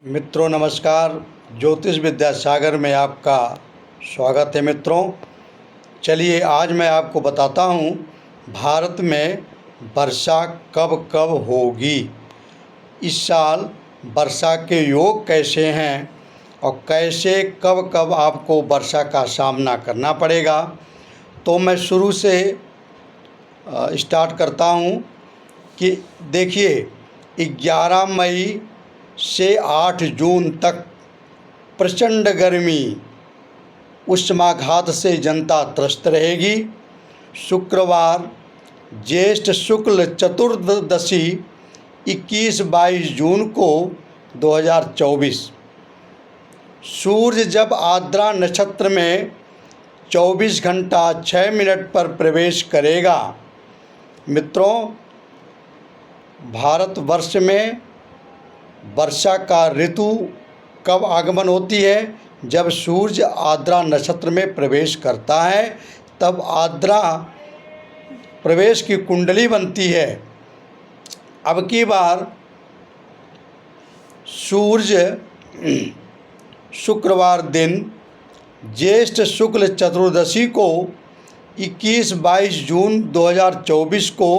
मित्रों नमस्कार। ज्योतिष विद्या सागर में आपका स्वागत है। मित्रों चलिए आज मैं आपको बताता हूँ भारत में वर्षा कब कब होगी, इस साल वर्षा के योग कैसे हैं और कैसे कब कब आपको वर्षा का सामना करना पड़ेगा। तो मैं शुरू से स्टार्ट करता हूँ कि देखिए 11 मई से 8 जून तक प्रचंड गर्मी उष्माघात से जनता त्रस्त रहेगी। शुक्रवार ज्येष्ठ शुक्ल चतुर्दशी 21-22 जून को 2024 सूर्य जब आर्द्रा नक्षत्र में 24 घंटा 6 मिनट पर प्रवेश करेगा। मित्रों भारतवर्ष में वर्षा का ऋतु कब आगमन होती है? जब सूर्य आर्द्रा नक्षत्र में प्रवेश करता है तब आर्द्रा प्रवेश की कुंडली बनती है। अब की बार सूर्य शुक्रवार दिन ज्येष्ठ शुक्ल चतुर्दशी को 21-22 जून 2024 को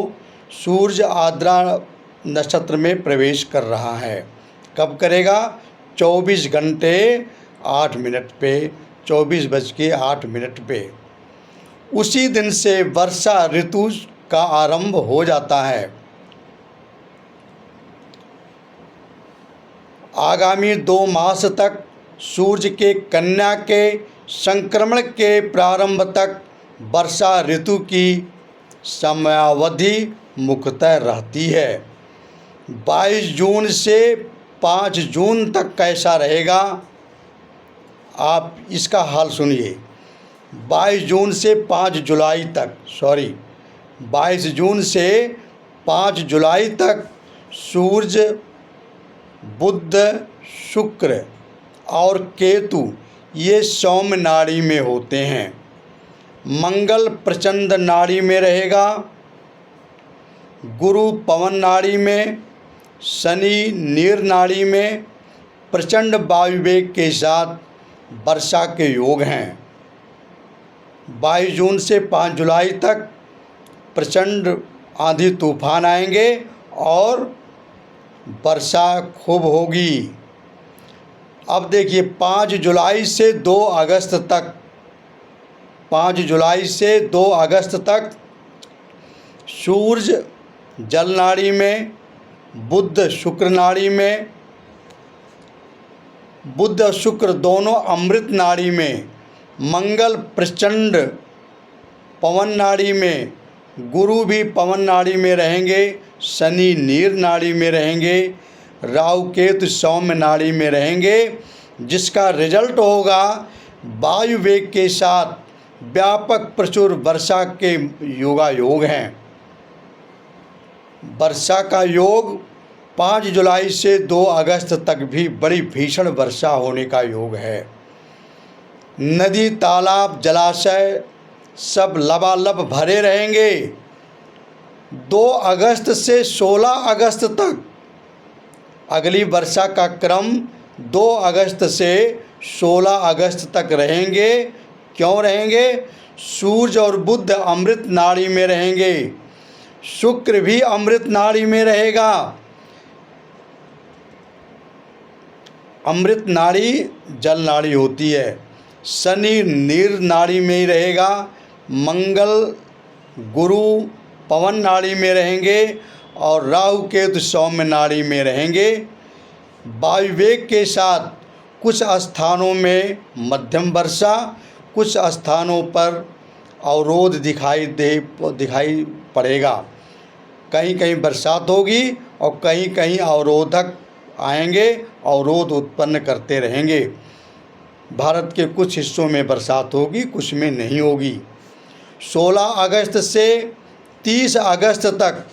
सूर्य आर्द्रा नक्षत्र में प्रवेश कर रहा है। कब करेगा? 24 घंटे 8 मिनट पे, 24:08 पे। उसी दिन से वर्षा ऋतु का आरंभ हो जाता है। आगामी 2 मास तक सूर्य के कन्या के संक्रमण के प्रारंभ तक वर्षा ऋतु की समयावधि मुख्यतः रहती है। 22 जून से 5 जून तक कैसा रहेगा? आप इसका हाल सुनिए। 22 जून से 5 जुलाई तक 22 जून से 5 जुलाई तक सूर्य, बुध, शुक्र और केतु ये सौम्य नाड़ी में होते हैं। मंगल प्रचंड नाड़ी में रहेगा, गुरु पवन नाड़ी में, शनि नीर नाड़ी में। प्रचंड वायुवेग के साथ वर्षा के योग हैं। 22 जून से 5 जुलाई तक प्रचंड आंधी तूफान आएंगे और वर्षा खूब होगी। अब देखिए 5 जुलाई से 2 अगस्त तक 5 जुलाई से 2 अगस्त तक सूर्य जल नाड़ी में, बुध शुक्र नाड़ी में, बुध और शुक्र दोनों अमृत नाड़ी में, मंगल प्रचंड पवन नाड़ी में, गुरु भी पवन नाड़ी में रहेंगे, शनि नीर नाड़ी में रहेंगे, राहु केतु सौम्य नाड़ी में रहेंगे। जिसका रिजल्ट होगा वायु वेग के साथ व्यापक प्रचुर वर्षा के योगायोग हैं। वर्षा का योग 5 जुलाई से 2 अगस्त तक भी बड़ी भीषण वर्षा होने का योग है। नदी तालाब जलाशय सब लबालब भरे रहेंगे। 2 अगस्त से 16 अगस्त तक अगली वर्षा का क्रम 2 अगस्त से 16 अगस्त तक रहेंगे। क्यों रहेंगे? सूर्य और बुध अमृत नाड़ी में रहेंगे, शुक्र भी अमृत नाड़ी में रहेगा। अमृत नाड़ी जल नाड़ी होती है। शनि नीर नाड़ी में ही रहेगा, मंगल गुरु पवन नाड़ी में रहेंगे और राहु केतु सौम्य नाड़ी में रहेंगे। वायुवेग के साथ कुछ स्थानों में मध्यम वर्षा, कुछ स्थानों पर अवरोध दिखाई पड़ेगा। कहीं कहीं बरसात होगी और कहीं कहीं अवरोधक आएंगे, अवरोध उत्पन्न करते रहेंगे। भारत के कुछ हिस्सों में बरसात होगी, कुछ में नहीं होगी। 16 अगस्त से 30 अगस्त तक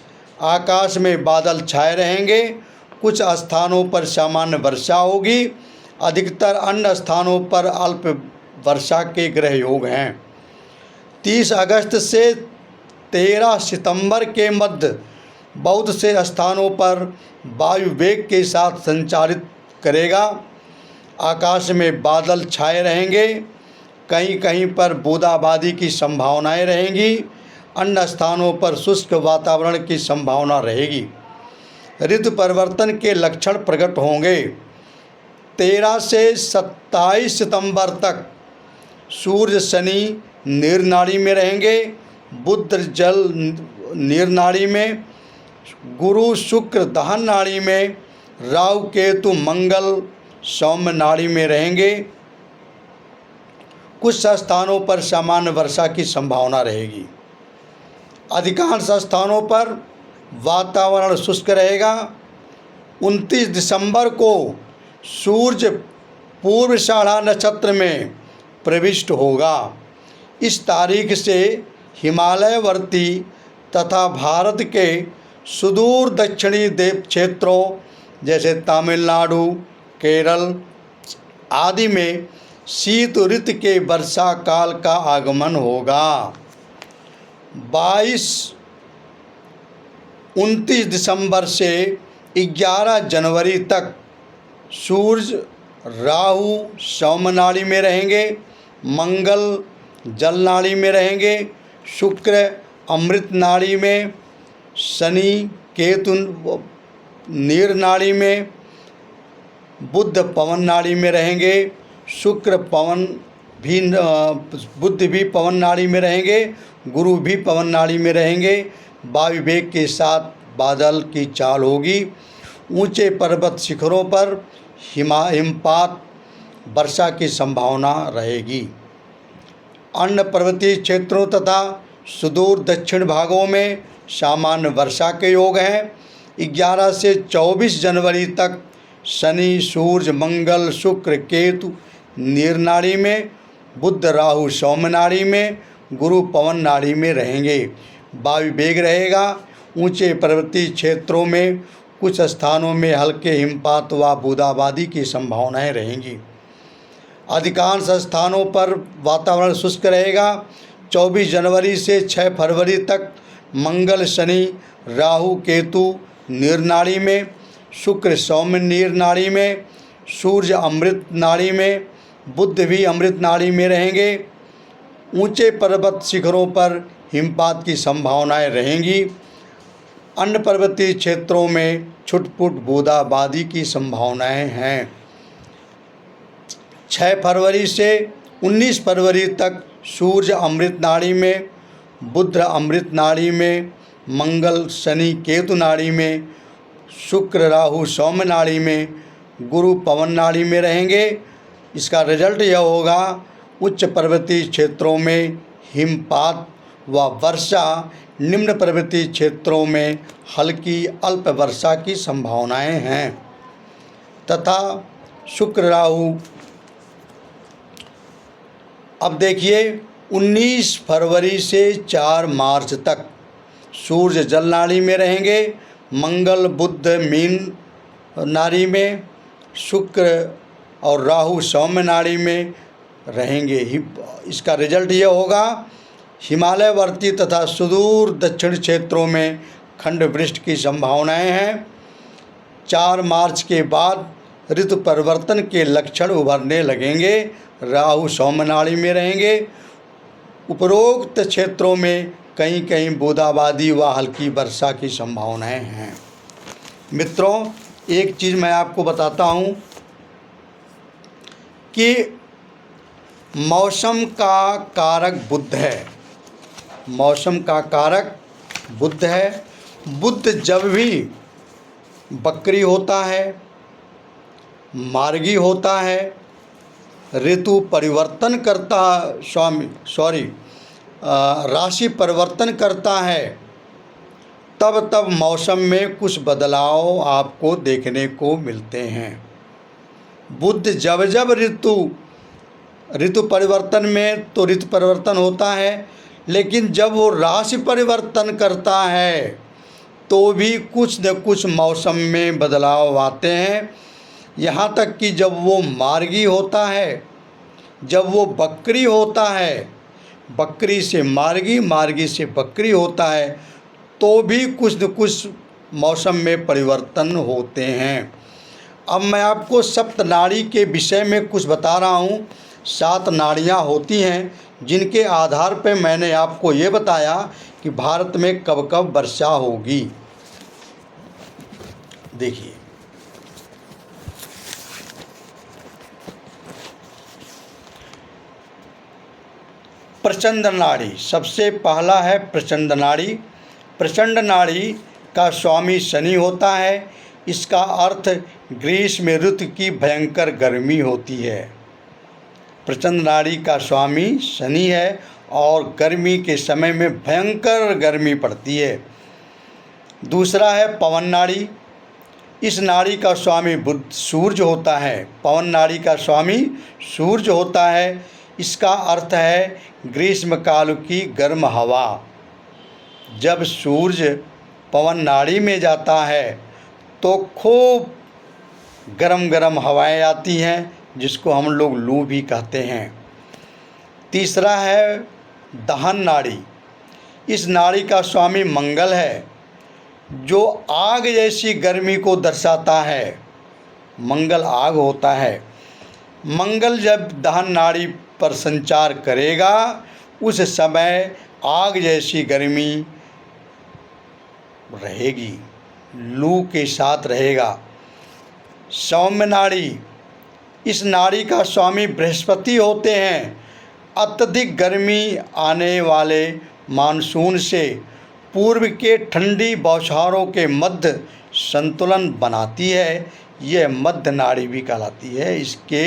आकाश में बादल छाए रहेंगे। कुछ स्थानों पर सामान्य वर्षा होगी, अधिकतर अन्य स्थानों पर अल्प वर्षा के ग्रह योग हैं। 30 अगस्त से 13 सितंबर के मध्य बहुत से स्थानों पर वायु वेग के साथ संचारित करेगा। आकाश में बादल छाए रहेंगे, कहीं कहीं पर बूंदाबांदी की संभावनाएं रहेंगी, अन्य स्थानों पर शुष्क वातावरण की संभावना रहेगी। ऋतु परिवर्तन के लक्षण प्रकट होंगे। 13 से 27 सितंबर तक सूर्य शनि नीर नाड़ी में रहेंगे, बुध जल नीर नाड़ी में, गुरु शुक्र दहन नाड़ी में, राहु केतु मंगल सौम्य नाड़ी में रहेंगे। कुछ स्थानों पर सामान्य वर्षा की संभावना रहेगी। अधिकांश स्थानों पर वातावरण शुष्क रहेगा। 29 दिसंबर को सूर्य पूर्वाषाढ़ा नक्षत्र में प्रविष्ट होगा। इस तारीख से हिमालयवर्ती तथा भारत के सुदूर दक्षिणी द्वीप क्षेत्रों जैसे तमिलनाडु, केरल आदि में शीत ऋतु के वर्षा काल का आगमन होगा। 29 दिसंबर से 11 जनवरी तक सूर्य राहु सौम्य नाड़ी में रहेंगे, मंगल जल नाड़ी में रहेंगे, शुक्र अमृत नाड़ी में, शनि केतु नीर नाड़ी में, बुध पवन नाड़ी में रहेंगे, शुक्र बुध भी पवन नाड़ी में रहेंगे, गुरु भी पवन नाड़ी में रहेंगे। वायु वेग के साथ बादल की चाल होगी। ऊंचे पर्वत शिखरों पर हिमपात वर्षा की संभावना रहेगी। अन्य पर्वतीय क्षेत्रों तथा सुदूर दक्षिण भागों में सामान्य वर्षा के योग हैं। 11 से 24 जनवरी तक शनि सूर्य मंगल शुक्र केतु नीर नाड़ी में, बुध राहु सौम्य नाड़ी में, गुरु पवन नाड़ी में रहेंगे। वायु वेग रहेगा। ऊंचे पर्वतीय क्षेत्रों में कुछ स्थानों में हल्के हिमपात व बूंदाबांदी की संभावनाएं रहेंगी। अधिकांश स्थानों पर वातावरण शुष्क रहेगा। 24 जनवरी से 6 फरवरी तक मंगल शनि राहु केतु नीर नाड़ी में, शुक्र सौम्य नीर नाड़ी में, सूर्य अमृत नाड़ी में, बुध भी अमृत नाड़ी में रहेंगे। ऊंचे पर्वत शिखरों पर हिमपात की संभावनाएं रहेंगी। अन्य पर्वतीय क्षेत्रों में छुटपुट बूंदाबांदी की संभावनाएं हैं। 6 फरवरी से 19 फरवरी तक सूर्य अमृत नाड़ी में, बुध अमृत नाड़ी में, मंगल शनि केतु नाड़ी में, शुक्र राहु सौम्य नाड़ी में, गुरु पवन नाड़ी में रहेंगे। इसका रिजल्ट यह होगा, उच्च पर्वतीय क्षेत्रों में हिमपात व वर्षा, निम्न पर्वतीय क्षेत्रों में हल्की अल्प वर्षा की संभावनाएं हैं तथा शुक्र राहु। अब देखिए 19 फरवरी से 4 मार्च तक सूर्य जल नाड़ी में रहेंगे, मंगल बुध मीन नाड़ी में, शुक्र और राहु सौम्य नाड़ी में रहेंगे। इसका रिजल्ट यह होगा, हिमालयवर्ती तथा सुदूर दक्षिण क्षेत्रों में खंड वृष्टि की संभावनाएं हैं। 4 मार्च के बाद ऋतु परिवर्तन के लक्षण उभरने लगेंगे। राहु सौम्य नाड़ी में रहेंगे। उपरोक्त क्षेत्रों में कहीं कहीं बूंदाबांदी व हल्की वर्षा की संभावनाएं हैं। मित्रों, एक चीज़ मैं आपको बताता हूँ कि मौसम का कारक बुध है। मौसम का कारक बुध है। बुध जब भी बकरी होता है, मार्गी होता है, ऋतु परिवर्तन करता, राशि परिवर्तन करता है, तब तब मौसम में कुछ बदलाव आपको देखने को मिलते हैं। बुध जब जब ऋतु परिवर्तन में तो ऋतु परिवर्तन होता है, लेकिन जब वो राशि परिवर्तन करता है तो भी कुछ न कुछ मौसम में बदलाव आते हैं। यहाँ तक कि जब वो मार्गी होता है, जब वो बकरी होता है, बकरी से मार्गी, मार्गी से बकरी होता है, तो भी कुछ न कुछ मौसम में परिवर्तन होते हैं। अब मैं आपको सप्त नाड़ी के विषय में कुछ बता रहा हूँ। 7 नाड़ियाँ होती हैं, जिनके आधार पर मैंने आपको ये बताया कि भारत में कब कब वर्षा होगी। देखिए, प्रचंड नाड़ी, सबसे पहला है प्रचंड नाड़ी। प्रचंड नाड़ी का स्वामी शनि होता है। इसका अर्थ ग्रीष्म ऋतु की भयंकर गर्मी होती है। प्रचंड नाड़ी का स्वामी शनि है और गर्मी के समय में भयंकर गर्मी पड़ती है। दूसरा है पवन नाड़ी। इस नाड़ी का स्वामी बुध सूर्य होता है। पवन नाड़ी का स्वामी सूर्य होता है। इसका अर्थ है ग्रीष्म काल की गर्म हवा। जब सूर्य पवन नाड़ी में जाता है तो खूब गरम गरम हवाएं आती हैं, जिसको हम लोग लू भी कहते हैं। तीसरा है दहन नाड़ी। इस नाड़ी का स्वामी मंगल है, जो आग जैसी गर्मी को दर्शाता है। मंगल आग होता है। मंगल जब दहन नाड़ी पर संचार करेगा, उस समय आग जैसी गर्मी रहेगी, लू के साथ रहेगा। सौम्य नाड़ी। इस नाड़ी का स्वामी बृहस्पति होते हैं। अत्यधिक गर्मी आने वाले मानसून से पूर्व के ठंडी बौछारों के मध्य संतुलन बनाती है। यह मध्य नाड़ी भी कहलाती है। इसके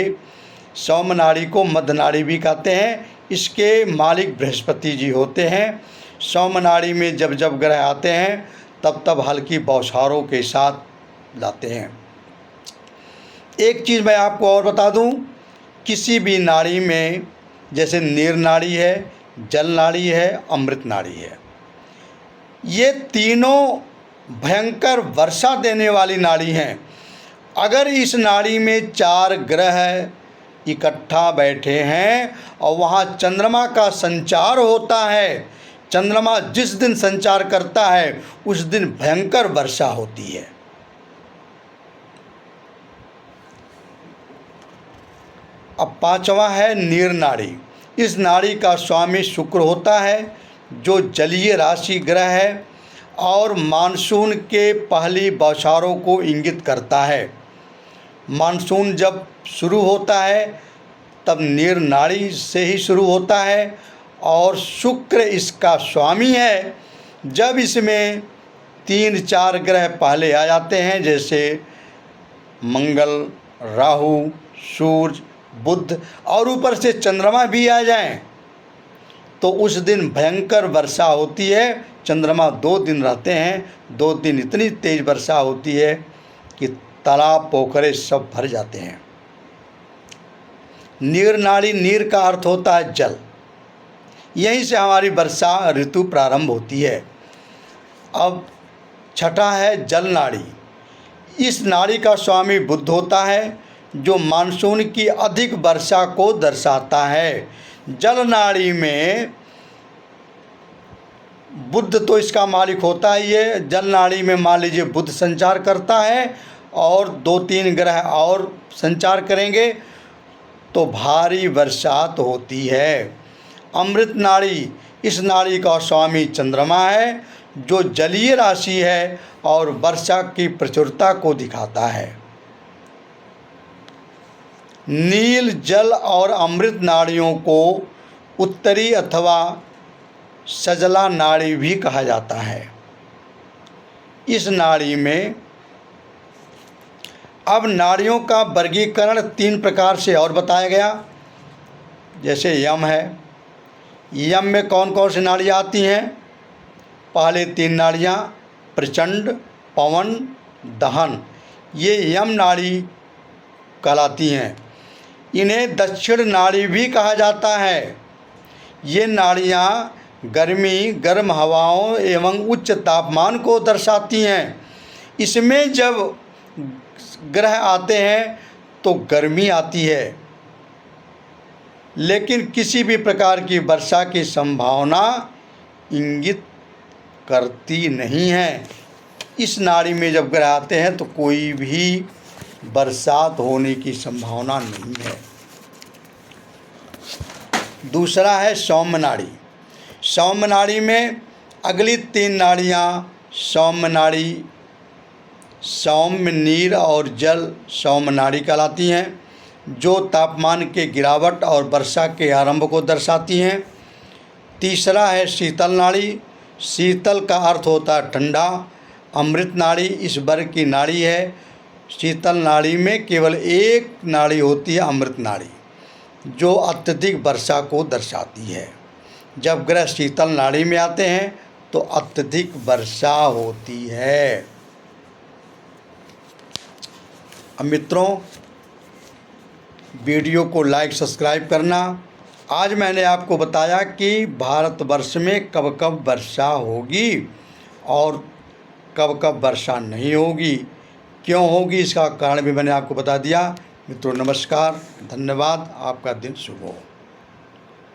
सौम्य नाड़ी को मध्य नाड़ी भी कहते हैं। इसके मालिक बृहस्पति जी होते हैं। सौम्य नाड़ी में जब जब ग्रह आते हैं तब तब हल्की बौछारों के साथ लाते हैं। एक चीज़ मैं आपको और बता दूं, किसी भी नाड़ी में, जैसे नीर नाड़ी है, जल नाड़ी है, अमृत नाड़ी है, ये तीनों भयंकर वर्षा देने वाली नाड़ी हैं। अगर इस नाड़ी में 4 ग्रह इकट्ठा बैठे हैं और वहाँ चंद्रमा का संचार होता है, चंद्रमा जिस दिन संचार करता है उस दिन भयंकर वर्षा होती है। अब 5वां है नीर नाड़ी। इस नाड़ी का स्वामी शुक्र होता है, जो जलीय राशि ग्रह है और मानसून के पहली बौछारों को इंगित करता है। मानसून जब शुरू होता है तब नीर नाड़ी से ही शुरू होता है और शुक्र इसका स्वामी है। जब इसमें 3-4 ग्रह पहले आ जाते हैं, जैसे मंगल, राहु, सूर्य, बुध और ऊपर से चंद्रमा भी आ जाएं, तो उस दिन भयंकर वर्षा होती है। चंद्रमा 2 दिन रहते हैं। 2 दिन इतनी तेज़ वर्षा होती है कि तालाब पोखरे सब भर जाते हैं। नीर नाड़ी, नीर का अर्थ होता है जल। यहीं से हमारी वर्षा ऋतु प्रारंभ होती है। अब 6ठा है जल नाड़ी। इस नाड़ी का स्वामी बुध होता है, जो मानसून की अधिक वर्षा को दर्शाता है। जल नाड़ी में बुध तो इसका मालिक होता ही है। जल नाड़ी में मान लीजिए बुध संचार करता है और 2-3 ग्रह और संचार करेंगे तो भारी बरसात होती है। अमृत नाड़ी, इस नाड़ी का स्वामी चंद्रमा है, जो जलीय राशि है और वर्षा की प्रचुरता को दिखाता है। नील, जल और अमृत नाड़ियों को उत्तरी अथवा सजला नाड़ी भी कहा जाता है। इस नाड़ी में अब नाड़ियों का वर्गीकरण 3 प्रकार से और बताया गया। जैसे यम है, यम में कौन कौन सी नाड़ियाँ आती हैं? पहले 3 नाड़ियाँ प्रचंड, पवन, दहन, ये यम नाड़ी कहलाती हैं। इन्हें दक्षिण नाड़ी भी कहा जाता है। ये नाड़ियाँ गर्मी, गर्म हवाओं एवं उच्च तापमान को दर्शाती हैं। इसमें जब ग्रह आते हैं तो गर्मी आती है, लेकिन किसी भी प्रकार की वर्षा की संभावना इंगित करती नहीं है। इस नाड़ी में जब ग्रह आते हैं तो कोई भी बरसात होने की संभावना नहीं है। दूसरा है सौम्य नाड़ी। सौम्य नाड़ी में अगली 3 नाड़ियाँ सौम्य नाड़ी, सौम्य नीर और जल सौम्य नाड़ी कहलाती हैं, जो तापमान के गिरावट और वर्षा के आरंभ को दर्शाती हैं। तीसरा है शीतल नाड़ी। शीतल का अर्थ होता है ठंडा। अमृत नाड़ी इस वर्ग की नाड़ी है। शीतल नाड़ी में केवल एक नाड़ी होती है, अमृत नाड़ी, जो अत्यधिक वर्षा को दर्शाती है। जब ग्रह शीतल नाड़ी में आते हैं तो अत्यधिक वर्षा होती है। अब मित्रों, वीडियो को लाइक सब्सक्राइब करना। आज मैंने आपको बताया कि भारतवर्ष में कब कब वर्षा होगी और कब कब वर्षा नहीं होगी, क्यों होगी, इसका कारण भी मैंने आपको बता दिया। मित्रों नमस्कार, धन्यवाद, आपका दिन शुभ हो।